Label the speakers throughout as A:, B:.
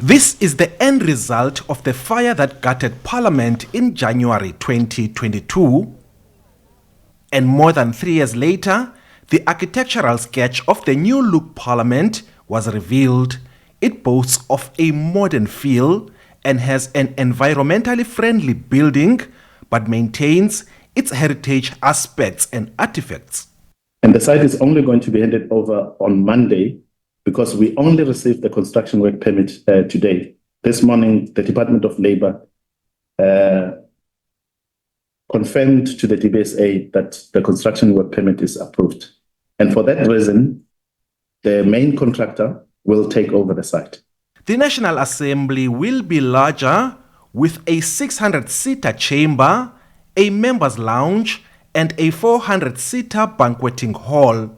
A: This is the end result of the fire that gutted Parliament in January 2022. And more than 3 years later, the architectural sketch of the new look Parliament was revealed. It boasts of a modern feel and has an environmentally friendly building, but maintains its heritage aspects and artifacts.
B: And the site is only going to be handed over on Monday because we only received the construction work permit today. This morning, the Department of Labour confirmed to the DBSA that the construction work permit is approved. And for that reason, the main contractor will take over the site.
A: The National Assembly will be larger with a 600-seater chamber, a members' lounge, and a 400-seater banqueting hall.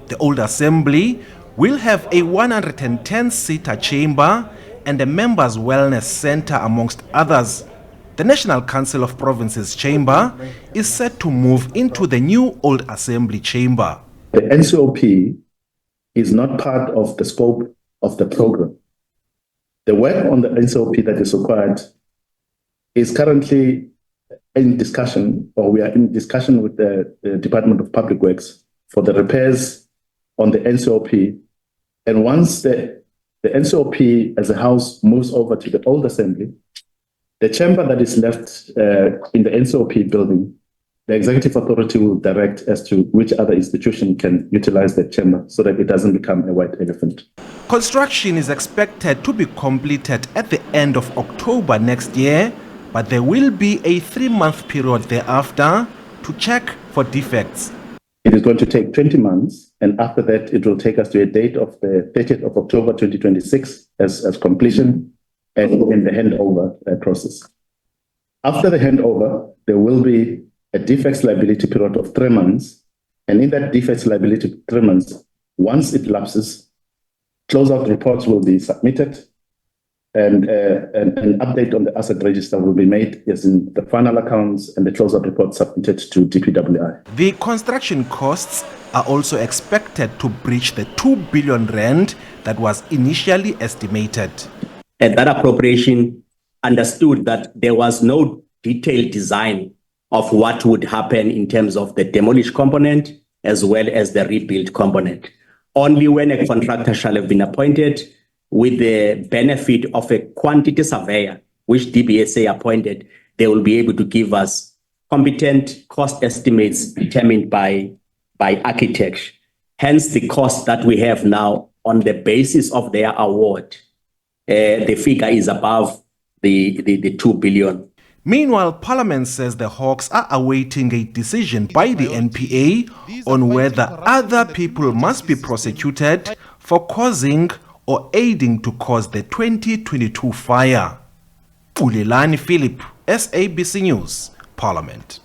A: The old Assembly will have a 110-seater chamber and a members' wellness center, amongst others. The National Council of Provinces chamber is set to move into the new old Assembly chamber.
B: The NCOP is not part of the scope of the program. The work on the NCOP that is required is currently in discussion, or we are in discussion with the Department of Public Works for the repairs on the NCOP. And once the NCOP as a house moves over to the old Assembly, the chamber that is left in the NCOP building, the Executive Authority will direct as to which other institution can utilize that chamber so that it doesn't become a white elephant.
A: Construction is expected to be completed at the end of October next year, but there will be a 3-month period thereafter to check for defects.
B: It is going to take 20 months, and after that, it will take us to a date of the 30th of October 2026 as completion and in the handover process. After the handover, there will be a defects liability period of 3 months, and in that defects liability 3 months, once it lapses, closeout reports will be submitted, and an update on the asset register will be made, as in the final accounts and the closeout report submitted to DPWI.
A: The construction costs are also expected to breach the 2 billion rand that was initially estimated.
C: And that appropriation understood that there was no detailed design of what would happen in terms of the demolished component as well as the rebuild component. Only when a contractor shall have been appointed with the benefit of a quantity surveyor, which DBSA appointed, they will be able to give us competent cost estimates determined by architects. Hence the cost that we have now on the basis of their award. The figure is above the 2 billion.
A: Meanwhile, Parliament says the Hawks are awaiting a decision by the NPA on whether other people must be prosecuted for causing or aiding to cause the 2022 fire. Ulelani Philip, SABC News, Parliament.